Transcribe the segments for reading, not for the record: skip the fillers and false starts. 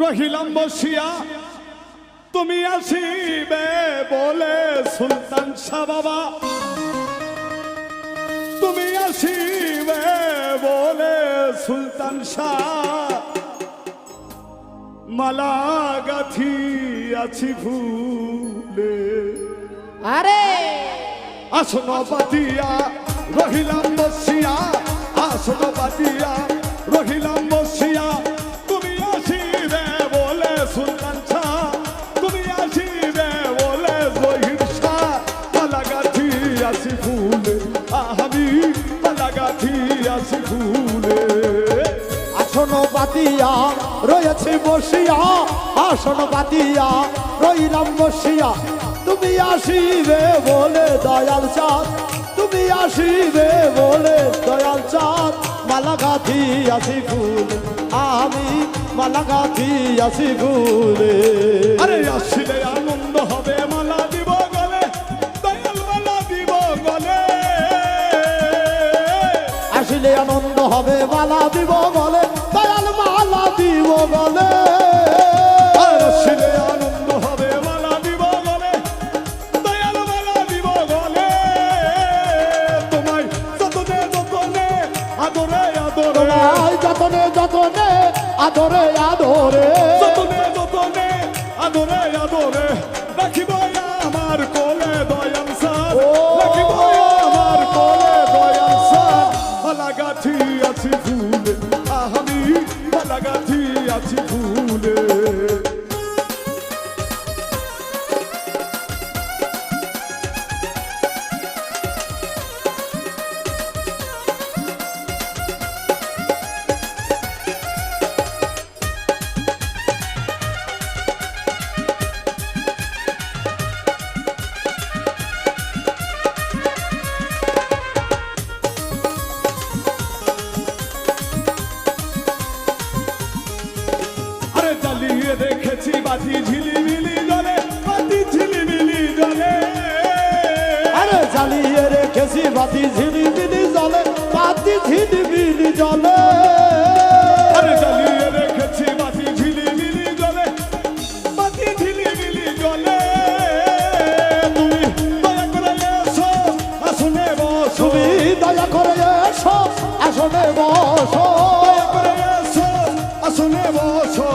রহিলাম বসিয়া তুমি আসিবে বলে সুলতান শাহ বাবা, তুমি আসিবে বলে সুলতান শাহ মালা গাথি আছি ফুলে। আরে আসন পাতিয়া রহিলাম বসিয়া, আসন পাতিয়া রহিলাম বসিয়া তুমি আসিবে বলে সুলতান শাহ, তুমি আসিবে বলে জহির শাহ মালা গাথি আছি ফুলে, আমি মালা গাথি আছি ফুলে। আসন পাতিয়া রয়েছে বসিয়া, আসন পাতিয়া রইলাম বসিয়া তুমি আসিবে বলে দয়াল চাঁদ, তুমি আসিবে বলে দয়াল চাঁদ মালা গাথি আছি ফুলে, আমি মালা গাথি আছি ফুলে। আরে আসলে আনন্দ হবে মালা দিব গলে, দয়াল মালা দিব গলে। আসলে আনন্দ হবে মালা দিব বলে দয়াল মালা দিব বলে। আসলে আনন্দ হবে মালা দিব গলে, দয়াল মালা দিব গলে। তোমায় যতনে যতনে আদরে আদরে, তোমায় যতনে যতনে আদরে আদরে, যতনে যতনে আদরে আদরে রাখিব আমার কোলে দয়াল শাহ, রাখিব আমার কোলে দয়াল শাহ মালা গাথি আছি ফুলে, আমি মালা গাথি আছি ফুলে। আরে জ্বালিয়ে রেখেছি বাতি ঝিলিমিলি জলে, বাতি ঝিলিমিলি জলে। আরে জ্বালিয়ে রেখেছি বাতি ঝিলিমিলি জলে, বাতি ঝিলিমিলি জলে। আরে জ্বালিয়ে রেখেছি বাতি ঝিলিমিলি জলে, বাতি ঝিলিমিলি জলে। তুমি দয়া করে এসো আসনে বসো, তুমি দয়া করে এসো আসনে বসো, দয়া করে এসো আসনে বসো।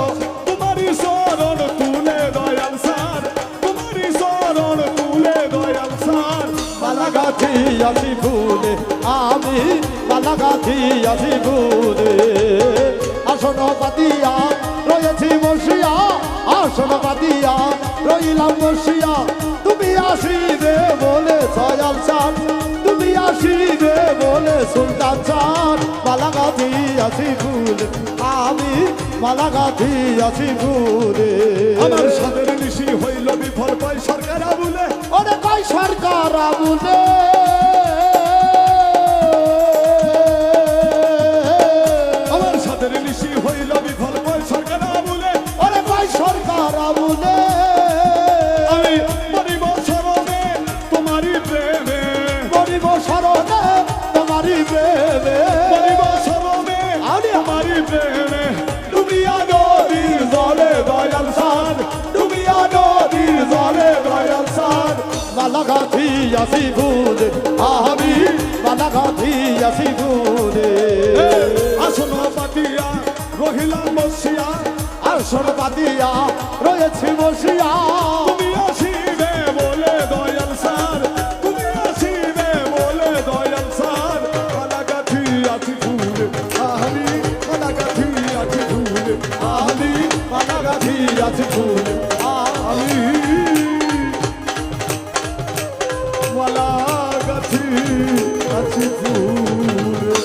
তোমারই শরণ তুলে দয়াল শাহ, তোমারই শরণ তুলে দয়াল শাহ মালা গাথি আছি ফুলে, আমি মালা গাথি আছি ফুলে। আসন পাতিয়া রয়েছি বসিয়া, আসন পাতিয়া রইলাম বসিয়া তুমি আসিবে বলে দয়াল চাঁদ, তুমি আসিবে বলে সুলতান চাঁদ মালা গাথি আছি ফুলে, আমি মালা গাথি আছি ফুলে। আমার সাদের নিশি হইল বিফল পাই সরকার আবুলে, ওরে কই সরকার আবুলে, আমার সাদের নিশি হইল বিফল পাই সরকার আবুলে। ওরে কই সরকার আবুলে, আমি মরিব শরণে তোমারই প্রেমে, মরিব শরণে তোমারই প্রেমে, মরিব শরণে তোমারই প্রেমে। ডুবিয়া নদীর জলে দয়াল শাহ, ডুবিয়া নদীর জলে দয়াল শাহ মালা গাথি আছি ফুলে, আমি মালা গাথি আছি ফুলে। আসন পাতিয়া রহিলাম বসিয়া, আসন পাতিয়া রয়েছি বসিয়া, তুমি আসিবে বলে দয়াল শাহ, তুমি আসিবে বলে দয়াল শাহ মালা গাথি আছি ফুলে, আমি মালা গাথি আছি ফুলে, আমি মালা গাথি আছি ফুলে, আমি মালা গাথি আছি ফুলে।